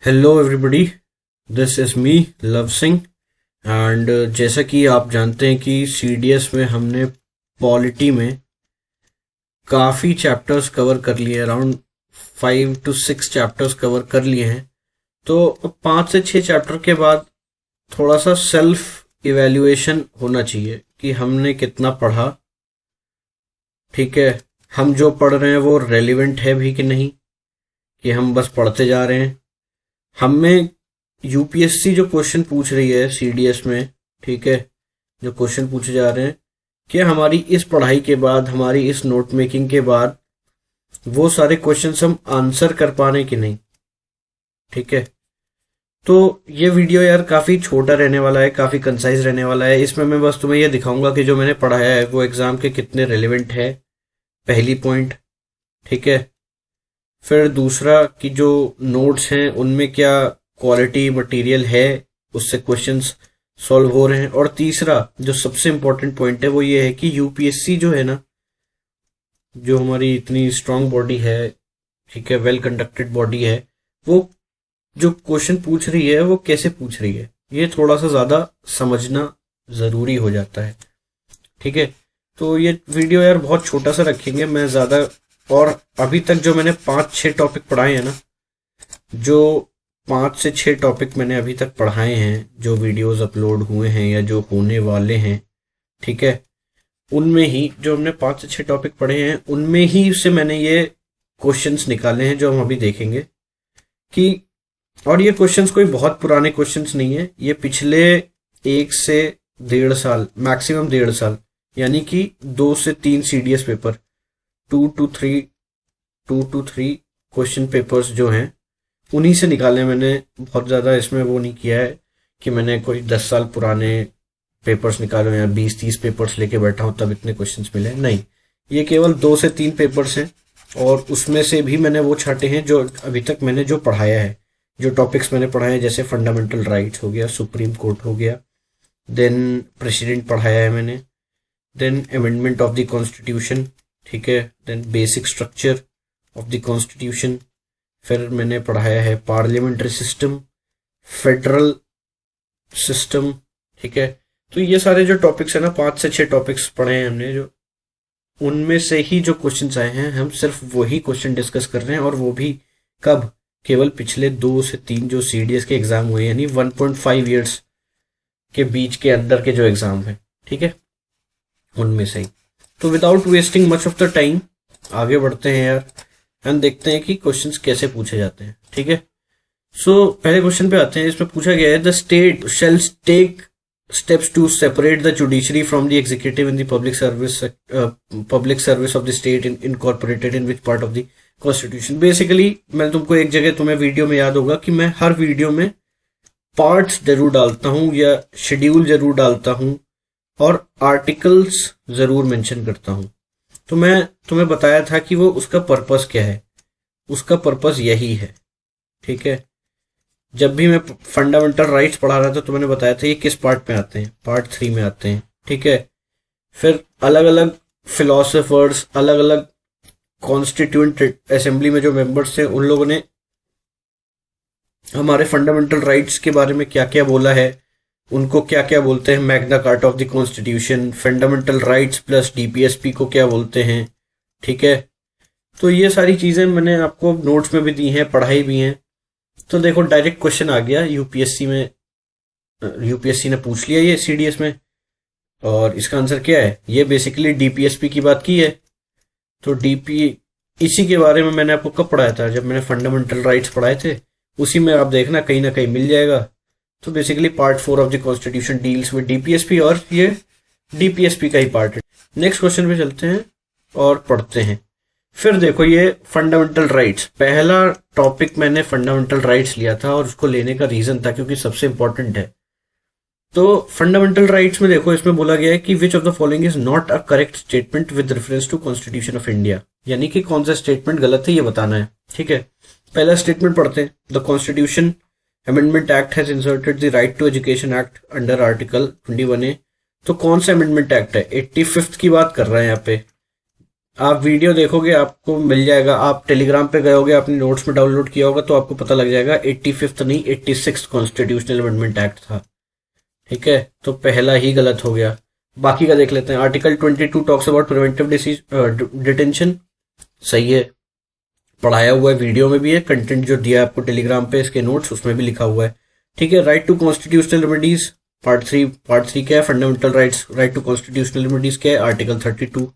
Hello everybody, this is me love Singh. And जैसा कि आप जानते हैं कि सीडीएस में हमने पॉलिटी में काफ़ी चैप्टर्स कवर कर लिए, अराउंड 5 to 6 चैप्टर्स कवर कर लिए हैं। तो 5 से 6 चैप्टर के बाद थोड़ा सा सेल्फ इवैल्यूएशन होना चाहिए कि हमने कितना पढ़ा। ठीक है, हम जो पढ़ रहे हैं वो रेलिवेंट है भी कि नहीं, कि हम बस पढ़ते जा रहे हैं। हमें यूपीएससी जो क्वेश्चन पूछ रही है सीडीएस में, ठीक है, जो क्वेश्चन पूछे जा रहे हैं, क्या हमारी इस पढ़ाई के बाद, हमारी इस नोट मेकिंग के बाद वो सारे क्वेश्चंस हम आंसर कर पा रहे हैं कि नहीं। ठीक है, तो ये वीडियो यार काफ़ी छोटा रहने वाला है, काफ़ी कंसाइज रहने वाला है। इसमें मैं बस तुम्हें ये दिखाऊंगा कि जो मैंने पढ़ाया है वो एग्ज़ाम के कितने रेलिवेंट है, पहली पॉइंट। ठीक है, फिर दूसरा कि जो नोट्स हैं उनमें क्या क्वालिटी मटेरियल है, उससे क्वेश्चंस सॉल्व हो रहे हैं। और तीसरा जो सबसे इम्पोर्टेंट पॉइंट है वो ये है कि यूपीएससी जो है ना, जो हमारी इतनी स्ट्रांग बॉडी है, ठीक है, वेल कंडक्टेड बॉडी है, वो जो क्वेश्चन पूछ रही है वो कैसे पूछ रही है, ये थोड़ा सा ज़्यादा समझना ज़रूरी हो जाता है। ठीक है, तो ये वीडियो यार बहुत छोटा सा रखेंगे, मैं ज़्यादा। और अभी तक जो मैंने 5-6 टॉपिक पढ़ाए हैं ना, जो 5 से 6 टॉपिक मैंने अभी तक पढ़ाए हैं, जो वीडियोस अपलोड हुए हैं या जो होने वाले हैं, ठीक है, उनमें ही जो हमने 5 से 6 टॉपिक पढ़े हैं उनमें ही से मैंने ये क्वेश्चंस निकाले हैं जो हम अभी देखेंगे कि। और ये क्वेश्चंस कोई बहुत पुराने क्वेश्चंस नहीं है, ये पिछले 1 से 1.5 साल, मैक्सिमम 1.5 साल, यानी कि 2 से 3 CDS paper, 2 to 3 question papers जो हैं उन्हीं से निकाले। मैंने बहुत ज़्यादा इसमें वो नहीं किया है कि मैंने कोई 10 साल पुराने पेपर्स निकाले या 20-30 पेपर्स लेके बैठा हूँ तब इतने क्वेश्चंस मिले, नहीं। ये केवल 2 से 3 पेपर्स हैं, और उसमें से भी मैंने वो छाटे हैं जो अभी तक मैंने जो पढ़ाया है, जो टॉपिक्स मैंने पढ़ाए हैं, जैसे फंडामेंटल राइट्स हो गया, सुप्रीम कोर्ट हो गया, देन प्रेसिडेंट पढ़ाया है मैंने, then amendment of the constitution, ठीक है, then basic structure of the constitution, फिर मैंने पढ़ाया है पार्लियामेंट्री सिस्टम, फेडरल सिस्टम। ठीक है, तो ये सारे जो टॉपिक्स हैं ना, 5 से 6 टॉपिक्स पढ़े हैं हमने, जो उनमें से ही जो क्वेश्चंस आए हैं, हम सिर्फ वही क्वेश्चन डिस्कस कर रहे हैं। और वो भी कब, केवल पिछले 2 से 3 जो सीडीएस के एग्जाम हुए, यानी 1.5 ईयर्स के बीच के अंदर के जो एग्जाम है, ठीक है, उनमें से ही। तो without wasting much of the time आगे बढ़ते हैं यार, एंड देखते हैं कि क्वेश्चंस कैसे पूछे जाते हैं। ठीक है, सो पहले क्वेश्चन पे आते हैं। इसमें पूछा गया है, the state shall take steps to separate the judiciary from the executive in the public service of the state incorporated in which part of the constitution. Basically मैं तुमको एक जगह, तुम्हें वीडियो में याद होगा कि मैं हर वीडियो में पार्ट्स जरूर डालता हूँ या शेड्यूल जरूर डालता हूँ और आर्टिकल्स जरूर मेंशन करता हूँ। तो मैं तुम्हें बताया था कि वो उसका पर्पस क्या है, उसका पर्पस यही है। ठीक है, जब भी मैं फंडामेंटल राइट्स पढ़ा रहा था तो मैंने बताया था ये किस पार्ट में आते हैं, पार्ट 3 में आते हैं। ठीक है, फिर अलग अलग फिलोसोफर्स, अलग अलग कॉन्स्टिट्यूएंट असेंबली में जो मेंबर्स थे, उन लोगों ने हमारे फंडामेंटल राइट्स के बारे में क्या क्या बोला है, उनको क्या क्या बोलते हैं, Magna carta of the constitution, fundamental rights plus DPSP को क्या बोलते हैं। ठीक है, तो ये सारी चीज़ें मैंने आपको नोट्स में भी दी हैं, पढ़ाई भी हैं। तो देखो, डायरेक्ट क्वेश्चन आ गया यूपीएससी में, यूपीएससी ने पूछ लिया ये सीडीएस में, और इसका आंसर क्या है, ये बेसिकली डीपीएसपी की बात की है। तो इसी के बारे में मैंने आपको कब पढ़ाया था, जब मैंने फंडामेंटल राइट्स पढ़ाए थे, उसी में आप देखना कहीं ना कहीं मिल जाएगा। तो basically part 4 of the constitution deals with DPSP, और ये डीपीएसपी का ही पार्ट है। नेक्स्ट क्वेश्चन पे चलते हैं और पढ़ते हैं। फिर देखो, ये फंडामेंटल राइट्स, पहला टॉपिक मैंने फंडामेंटल राइट्स लिया था, और उसको लेने का रीजन था क्योंकि सबसे इंपॉर्टेंट है। तो फंडामेंटल राइट्स में देखो, इसमें बोला गया है कि which of the following is not a correct statement with reference to constitution of India, यानी कि कौन सा स्टेटमेंट गलत है ये बताना है। ठीक है, पहला स्टेटमेंट पढ़ते हैं। The constitution amendment act has inserted the right to education act under article 21A। तो कौन सा अमेंडमेंट एक्ट है, 85th की बात कर रहे हैं यहाँ पे। आप वीडियो देखोगे आपको मिल जाएगा, आप टेलीग्राम पे गए होगे, अपने नोट्स में डाउनलोड किया होगा तो आपको पता लग जाएगा 85th नहीं 86th कॉन्स्टिट्यूशनल अमेंडमेंट एक्ट था। ठीक है, तो पहला ही गलत हो गया। बाकी का देख लेते हैं। Article 22 talks about preventive detention, सही है, पढ़ाया हुआ है, वीडियो में भी है, कंटेंट जो दिया है आपको टेलीग्राम पे इसके नोट्स उसमें भी लिखा हुआ है। ठीक है, right to constitutional remedies part 3 क्या है, fundamental rights, right to constitutional remedies क्या है, आर्टिकल 32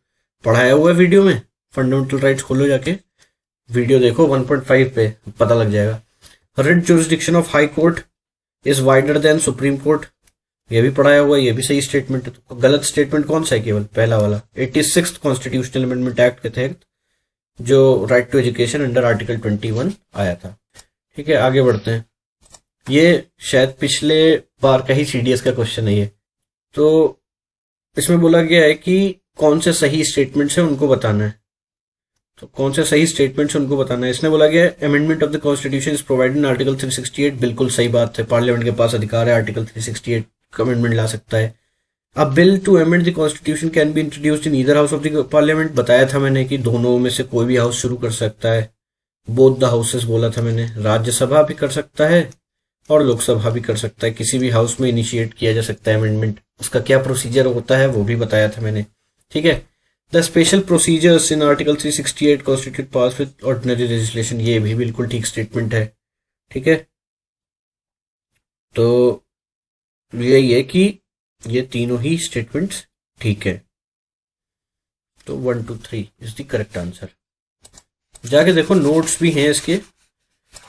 पढ़ाया हुआ है वीडियो में। फंडामेंटल राइट्स खोलो जाके, वीडियो देखो 1.5 पे पता लग जाएगा। Writ jurisdiction of high court is wider than supreme court, ये भी पढ़ाया हुआ है, ये भी सही स्टेटमेंट है। तो गलत स्टेटमेंट कौन सा है, केवल पहला वाला 86th कॉन्स्टिट्यूशनल अमेंडमेंट एक्ट के तहत जो right to education under article 21 आया था। ठीक है, आगे बढ़ते हैं। ये शायद पिछले बार का ही सीडीएस का क्वेश्चन है ये। तो इसमें बोला गया है कि कौन से सही स्टेटमेंट्स हैं उनको बताना है। तो कौन से सही स्टेटमेंट्स उनको बताना है। इसने बोला गया amendment of the constitution is provided in article 368, बिल्कुल सही बात है, पार्लियामेंट के पास अधिकार है आर्टिकल 368 का अमेंडमेंट ला सकता है। अब bill to amend the constitution can be introduced in either house of the parliament, बताया था मैंने कि दोनों में से कोई भी हाउस शुरू कर सकता है, बोथ द हाउसेस बोला था मैंने। राज्यसभा भी कर सकता है और लोकसभा भी कर सकता है, किसी भी हाउस में इनिशिएट किया जा सकता है अमेंडमेंट। उसका क्या प्रोसीजर होता है वो भी बताया था मैंने। ठीक है, the special procedures in article 368 constitute pass with ordinary legislation, ये भी बिल्कुल ठीक स्टेटमेंट है। ठीक है, तो यही है कि ये तीनों ही स्टेटमेंट्स ठीक है। तो 1 2 3 इज द करेक्ट आंसर। जाके देखो, नोट्स भी हैं इसके,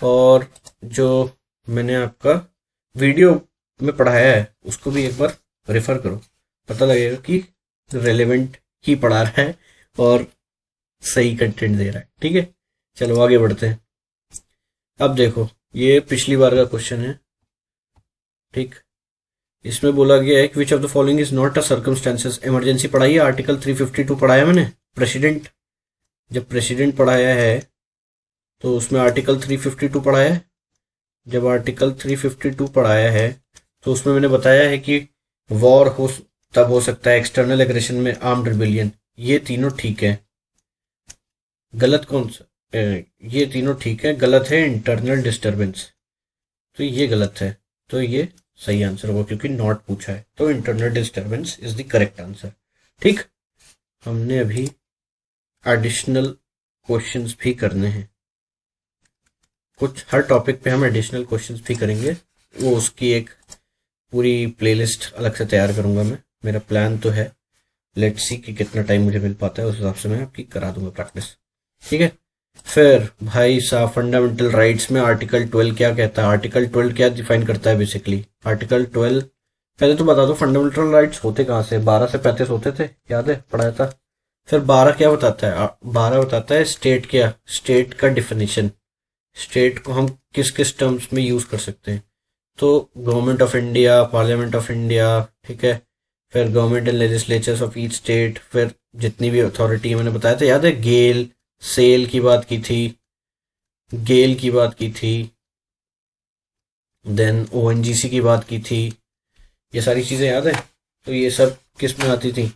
और जो मैंने आपका वीडियो में पढ़ाया है उसको भी एक बार रेफर करो, पता लगेगा कि रेलेवेंट ही पढ़ा रहा है और सही कंटेंट दे रहा है। ठीक है, चलो आगे बढ़ते हैं। अब देखो, ये पिछली बार का क्वेश्चन है। ठीक, इसमें बोला गया है कि which of the following is not a circumstances, emergency पढ़ाई है, आर्टिकल 352 पढ़ाया मैंने। प्रेसिडेंट, जब प्रेसिडेंट पढ़ाया है तो उसमें आर्टिकल 352 पढ़ाया है। जब आर्टिकल 352 पढ़ाया है तो उसमें मैंने बताया है कि वॉर हो तब हो सकता है एक्सटर्नल एग्रेशन में, आर्म्ड रिबेलियन, ये तीनों ठीक है। गलत कौन सा, ये तीनों ठीक है, गलत है इंटरनल डिस्टर्बेंस, तो ये गलत है, तो ये सही आंसर होगा क्योंकि नॉट पूछा है, तो internal disturbance is the correct answer. ठीक, हमने अभी एडिशनल क्वेश्चंस भी करने हैं, कुछ हर टॉपिक पे हम एडिशनल क्वेश्चंस भी करेंगे, वो उसकी एक पूरी प्लेलिस्ट अलग से तैयार करूंगा मैं। मेरा प्लान तो है, लेट्स सी कि कितना टाइम मुझे मिल पाता है, उस हिसाब से मैं आपकी करा दूंगा प्रैक्टिस। ठीक है, फिर भाई साहब फंडामेंटल राइट्स में आर्टिकल 12 क्या कहता है, आर्टिकल 12 क्या डिफाइन करता है बेसिकली। आर्टिकल 12 पहले तो बता दो फंडामेंटल राइट्स होते कहाँ से, 12 से 35 होते थे, याद है पढ़ाया था। फिर 12 क्या बताता है, 12 बताता है स्टेट, क्या स्टेट का डिफिनेशन, स्टेट को हम किस किस टर्म्स में यूज कर सकते हैं। तो government of India, parliament of India, ठीक है, फिर government and legislatures of each state, फिर जितनी भी अथॉरिटी मैंने बताया था, याद है गेल सेल की बात की थी, गेल की बात की थी, देन ओएनजीसी की बात की थी, ये सारी चीजें याद है। तो ये सब किस में आती थी,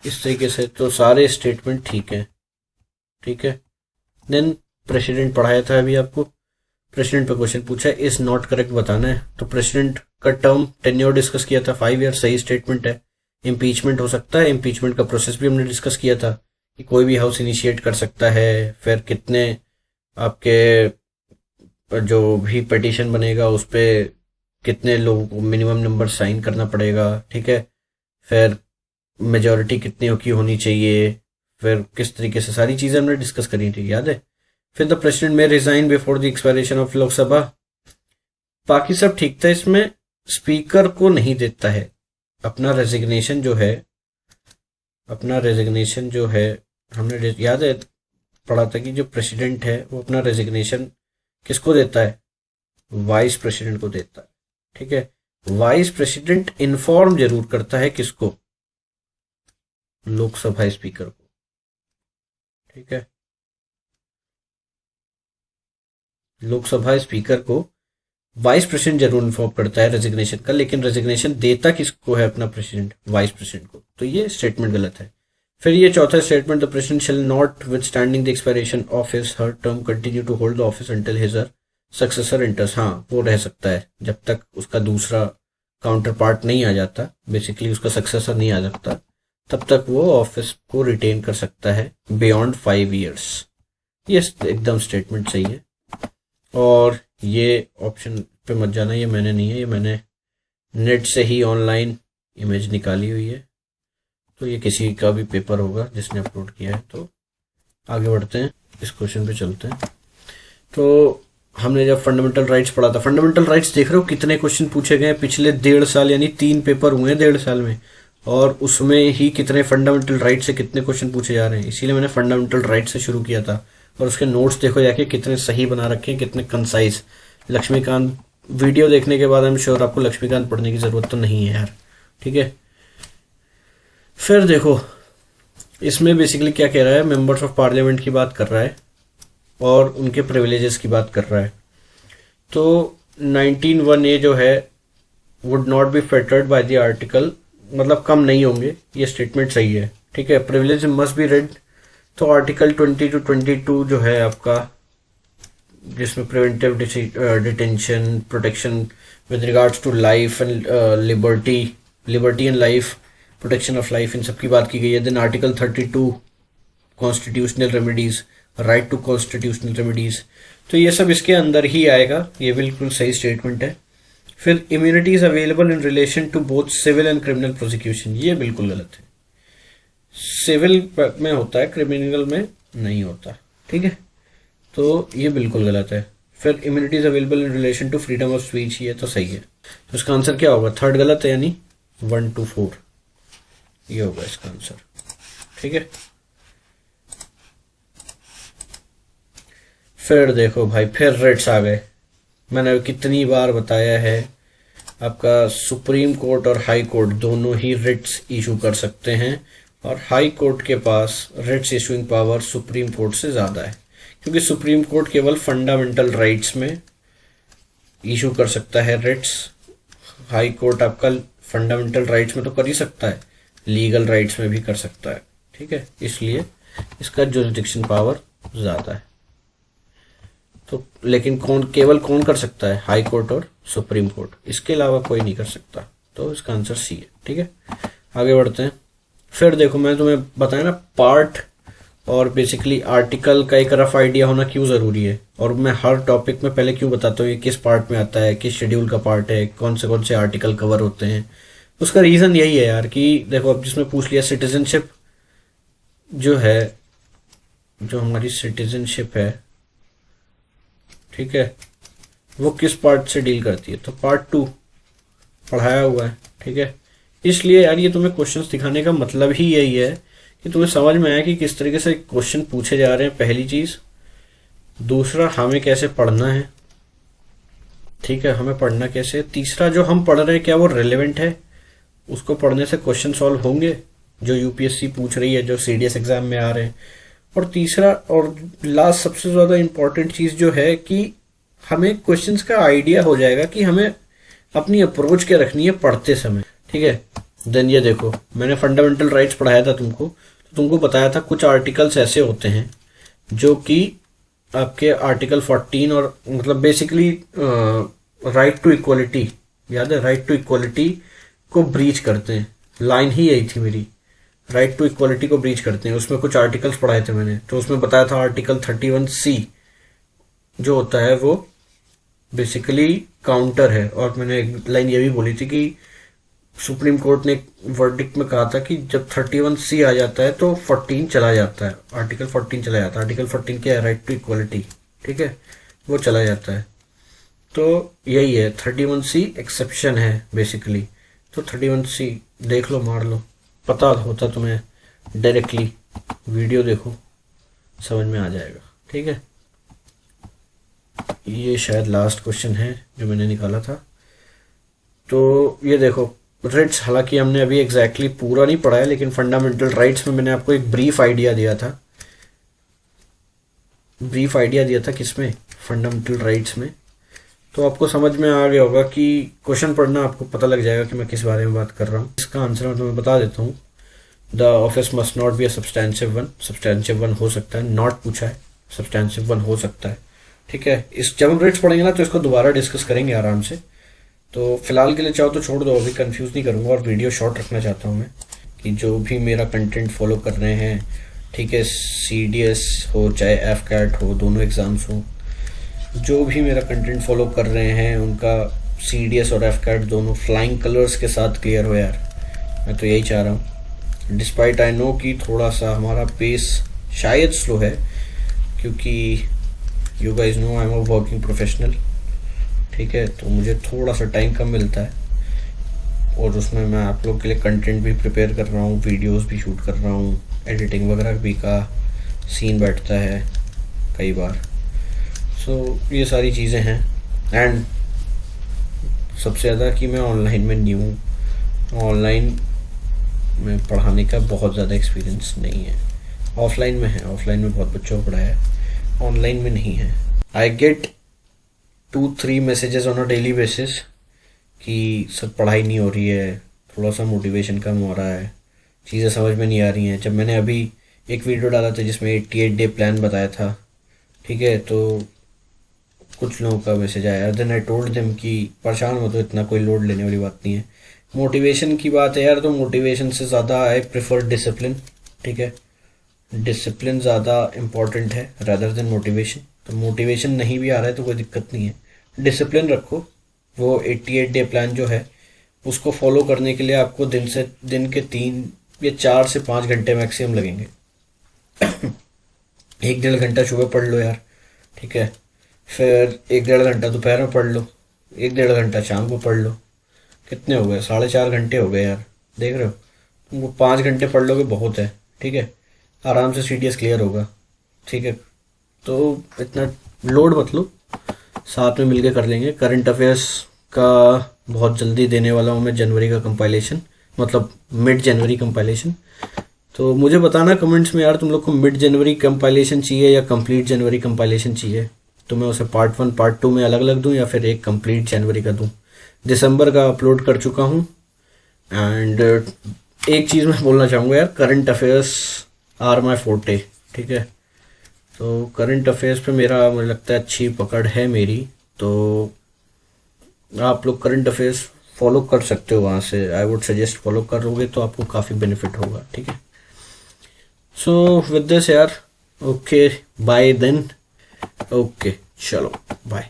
इस तरीके से, तो सारे स्टेटमेंट ठीक है। ठीक है, देन प्रेसिडेंट पढ़ाया था अभी आपको, प्रेसिडेंट पे क्वेश्चन पूछा है इज नॉट करेक्ट बताना है, तो प्रेसिडेंट का टर्म टेन्योर डिस्कस किया था 5 ईयर, सही स्टेटमेंट है। इम्पीचमेंट हो सकता है, इम्पीचमेंट का प्रोसेस भी हमने डिस्कस किया था कि कोई भी हाउस इनिशिएट कर सकता है, फिर कितने आपके जो भी पिटीशन बनेगा उस पर कितने लोगों को मिनिमम नंबर साइन करना पड़ेगा, ठीक है, फिर मेजॉरिटी कितनी की होनी चाहिए, फिर किस तरीके से, सारी चीजें हमने डिस्कस करी थी, याद है। फिर द प्रेसिडेंट में resign before the expiration of Lok Sabha, बाकी सब ठीक था। इसमें स्पीकर को नहीं देता है अपना रेजिग्नेशन जो है, अपना रेजिग्नेशन जो है, हमने याद है पढ़ा था कि जो प्रेसिडेंट है वो अपना रेजिग्नेशन किसको देता है, वाइस प्रेसिडेंट को देता है। ठीक है, वाइस प्रेसिडेंट इन्फॉर्म जरूर करता है किसको, लोकसभा स्पीकर को। ठीक है, लोकसभा स्पीकर को वाइस प्रेसिडेंट जरूर इन्फॉर्म करता है रेजिग्नेशन का, लेकिन रेजिग्नेशन देता किसको है, अपना प्रेसिडेंट, वाइस प्रेसिडेंट को। तो ये स्टेटमेंट गलत है। फिर ये चौथा statement, the president shall notwithstanding the expiration of his her term continue to hold the office until his successor enters. हाँ, वो रह सकता है जब तक उसका दूसरा काउंटर पार्ट नहीं आ जाता, बेसिकली उसका सक्सेसर नहीं आ जाता, तब तक वो ऑफिस को रिटेन कर सकता है बियॉन्ड 5 years। ये एकदम स्टेटमेंट सही है। और ये ऑप्शन पे मत जाना, ये मैंने नहीं है, ये मैंने नेट से ही ऑनलाइन इमेज निकाली हुई है, तो ये किसी का भी पेपर होगा जिसने अपलोड किया है। तो आगे बढ़ते हैं, इस क्वेश्चन पे चलते हैं। तो हमने जब फंडामेंटल राइट्स पढ़ा था, फंडामेंटल राइट्स देख रहे हो कितने क्वेश्चन पूछे गए पिछले 1.5 साल, यानी 3 पेपर हुए हैं 1.5 साल में, और उसमें ही कितने फंडामेंटल राइट से कितने क्वेश्चन पूछे जा रहे हैं। इसीलिए मैंने फंडामेंटल राइट से शुरू किया था। और उसके नोट्स देखो जाके, कितने सही बना रखे हैं, कितने कंसाइज। लक्ष्मीकांत वीडियो देखने के बाद आई एम श्योर आपको लक्ष्मीकांत पढ़ने की जरूरत तो नहीं है यार, ठीक है। फिर देखो इसमें बेसिकली क्या कह रहा है, मेंबर्स ऑफ पार्लियामेंट की बात कर रहा है और उनके प्रिविलेजेस की बात कर रहा है। तो 19(1)(a जो है would not be fettered by the article, मतलब कम नहीं होंगे, ये स्टेटमेंट सही है, ठीक है। प्रिविलेज मस्ट बी रेड, तो आर्टिकल 20 to 22 जो है आपका, जिसमें preventive detention, protection with regards to life and liberty and life, protection of life, इन सब की बात की गई है। Then article 32 constitutional remedies, right to constitutional remedies, तो ये सब इसके अंदर ही आएगा, ये बिल्कुल सही स्टेटमेंट है। फिर immunities available in relation to both civil and criminal prosecution, ये बिल्कुल गलत है। सिविल में होता है, क्रिमिनल में नहीं होता, ठीक है, तो ये बिल्कुल गलत है। फिर immunities available in relation to freedom of speech, ये तो सही है। तो इसका आंसर क्या होगा, थर्ड गलत है, यानी 1 to 4 ये होगा इसका आंसर, ठीक है। फिर देखो भाई, फिर रेट्स आ गए। मैंने कितनी बार बताया है, आपका सुप्रीम कोर्ट और हाई कोर्ट दोनों ही रिट्स इशू कर सकते हैं, और हाई कोर्ट के पास writs issuing power Supreme Court से ज़्यादा है, क्योंकि सुप्रीम कोर्ट केवल फंडामेंटल राइट्स में इशू कर सकता है रिट्स। हाई कोर्ट आपका फंडामेंटल राइट्स में तो कर ही सकता है, लीगल राइट्स में भी कर सकता है, ठीक है, इसलिए इसका जुरिडिक्शन पावर ज़्यादा है। तो लेकिन केवल कौन कर सकता है, हाई कोर्ट और सुप्रीम कोर्ट, इसके अलावा कोई नहीं कर सकता। तो इसका आंसर सी है, ठीक है। आगे बढ़ते हैं। फिर देखो, मैं तुम्हें बताया ना, पार्ट और बेसिकली आर्टिकल का एक रफ आइडिया होना क्यों ज़रूरी है, और मैं हर टॉपिक में पहले क्यों बताता हूँ ये किस पार्ट में आता है, किस शेड्यूल का पार्ट है, कौन से आर्टिकल कवर होते हैं। उसका रीज़न यही है यार कि देखो, अब जिसमें पूछ लिया सिटीजनशिप जो है, जो हमारी सिटीजनशिप है, ठीक है, वो किस पार्ट से डील करती है, तो पार्ट 2 पढ़ाया हुआ है, ठीक है। इसलिए यार ये तुम्हें क्वेश्चंस दिखाने का मतलब ही यही है कि तुम्हें समझ में आया कि किस तरीके से क्वेश्चन पूछे जा रहे हैं, पहली चीज़। दूसरा, हमें कैसे पढ़ना है, ठीक है, हमें पढ़ना कैसे है। तीसरा, जो हम पढ़ रहे हैं क्या वो रेलेवेंट है, उसको पढ़ने से क्वेश्चन सॉल्व होंगे जो यूपीएससी पूछ रही है, जो सीडीएस एग्जाम में आ रहे हैं। और तीसरा और लास्ट सबसे ज़्यादा इम्पोर्टेंट चीज़ जो है कि हमें क्वेश्चंस का आइडिया हो जाएगा कि हमें अपनी अप्रोच क्या रखनी है पढ़ते समय, ठीक है। देन ये देखो, मैंने फंडामेंटल राइट्स पढ़ाया था तुमको, तो तुमको बताया था कुछ आर्टिकल्स ऐसे होते हैं जो कि आपके आर्टिकल 14 और मतलब बेसिकली राइट टू इक्वलिटी, याद है, राइट टू इक्वलिटी को ब्रीच करते हैं। लाइन ही यही थी मेरी, राइट टू इक्वलिटी को ब्रीच करते हैं। उसमें कुछ आर्टिकल्स पढ़ाए थे मैंने, तो उसमें बताया था आर्टिकल 31C जो होता है वो बेसिकली काउंटर है। और मैंने एक लाइन ये भी बोली थी कि सुप्रीम कोर्ट ने वर्डिक्ट में कहा था कि जब 31C आ जाता है तो 14 चला जाता है, आर्टिकल 14 चला जाता है। आर्टिकल 14 क्या है, राइट टू इक्वलिटी, ठीक है, वो चला जाता है। तो यही है, 31C एक्सेप्शन है बेसिकली। तो 31C देख लो, मार लो, पता होता तुम्हें डायरेक्टली, वीडियो देखो समझ में आ जाएगा, ठीक है। ये शायद लास्ट क्वेश्चन है जो मैंने निकाला था। तो ये देखो, राइट्स हालांकि हमने अभी एग्जैक्टली पूरा नहीं पढ़ा है, लेकिन फंडामेंटल राइट्स में मैंने आपको एक ब्रीफ आइडिया दिया था। ब्रीफ आइडिया दिया था किसमें, फंडामेंटल राइट्स में। तो आपको समझ में आ गया होगा कि क्वेश्चन पढ़ना आपको पता लग जाएगा कि मैं किस बारे में बात कर रहा हूँ। इसका आंसर मैं तुम्हें बता देता हूँ। The office must not be a substantive one हो सकता है, नॉट पूछा है, सब्सटेंसिव वन हो सकता है, ठीक है। इस जब हम रेट्स पढ़ेंगे ना तो इसको दोबारा डिस्कस करेंगे आराम से। तो फिलहाल के लिए चाहो तो छोड़ दो, अभी कंफ्यूज नहीं करूँगा, और वीडियो शॉर्ट रखना चाहता हूँ मैं, कि जो भी मेरा कंटेंट फॉलो कर रहे हैं, ठीक है, CDS हो चाहे FCAT हो, दोनों एग्ज़ाम्स हो, जो भी मेरा कंटेंट फॉलो कर रहे हैं उनका CDS और FCAT दोनों फ्लाइंग कलर्स के साथ क्लियर हो यार। मैं तो यही चाह रहा हूँ, डिस्पाइट आई नो कि थोड़ा सा हमारा पेस शायद स्लो है, क्योंकि you guys know I am a working professional, ठीक है, तो मुझे थोड़ा सा टाइम कम मिलता है, और उसमें मैं आप लोग के लिए कंटेंट भी प्रिपेयर कर रहा हूँ, वीडियोस भी शूट कर रहा हूँ, एडिटिंग वगैरह भी का सीन बैठता है कई बार। सो ये सारी चीज़ें हैं, एंड सबसे ज़्यादा कि मैं ऑनलाइन में न्यू हूँ, ऑनलाइन में पढ़ाने का बहुत ज़्यादा एक्सपीरियंस नहीं है। ऑफलाइन में है, ऑफलाइन में बहुत बच्चों को पढ़ाया है, ऑनलाइन में नहीं है। I get 2-3 messages on a daily basis कि सब पढ़ाई नहीं हो रही है, थोड़ा सा मोटिवेशन कम हो रहा है, चीज़ें समझ में नहीं आ रही हैं। जब मैंने अभी एक वीडियो डाला था जिसमें 88 डे प्लान बताया था, ठीक है, तो कुछ लोगों का मैसेज आया, देन आई टोल्ड देम कि परेशान मत हो, इतना कोई लोड लेने वाली बात नहीं है। मोटिवेशन की बात है यार, तो मोटिवेशन से ज़्यादा आई प्रेफर डिसिप्लिन, ठीक है, डिसिप्लिन ज़्यादा इम्पॉर्टेंट है रादर देन मोटिवेशन। तो मोटिवेशन नहीं भी आ रहा है तो कोई दिक्कत नहीं है, डिसिप्लिन रखो। वो 88 डे प्लान जो है उसको फॉलो करने के लिए आपको दिन के 3 या 4 से 5 घंटे मैक्सिमम लगेंगे। 1-1.5 घंटा सुबह पढ़ लो यार, ठीक है, फिर 1-1.5 घंटा दोपहर में पढ़ लो, 1-1.5 घंटा शाम को पढ़ लो, कितने हो गए, 4.5 घंटे हो गए यार, देख रहे हो, तुमको 5 घंटे पढ़ लोगे बहुत है, ठीक है, आराम से CDS क्लियर होगा, ठीक है। तो इतना लोड मत लो, साथ में मिलके कर लेंगे। करंट अफेयर्स का बहुत जल्दी देने वाला हूँ मैं, जनवरी का कंपाइलेशन, मतलब मिड जनवरी कंपाइलेशन। तो मुझे बताना कमेंट्स में यार, तुम लोग को मिड जनवरी कंपाइलेशन चाहिए या कंप्लीट जनवरी कंपाइलेशन चाहिए, तो मैं उसे पार्ट 1 पार्ट 2 में अलग अलग दूं या फिर एक कंप्लीट जनवरी का दूं। दिसंबर का अपलोड कर चुका हूं। एंड एक चीज़ मैं बोलना चाहूँगा यार, current affairs are my forte, ठीक है, तो करंट अफेयर्स पे मेरा मुझे लगता है अच्छी पकड़ है मेरी, तो आप लोग करंट अफेयर्स फॉलो कर सकते हो वहाँ से, आई वुड सजेस्ट फॉलो करोगे तो आपको काफ़ी बेनिफिट होगा, ठीक है। सो विद दिस यार, ओके बाय देन, ओके चलो बाय।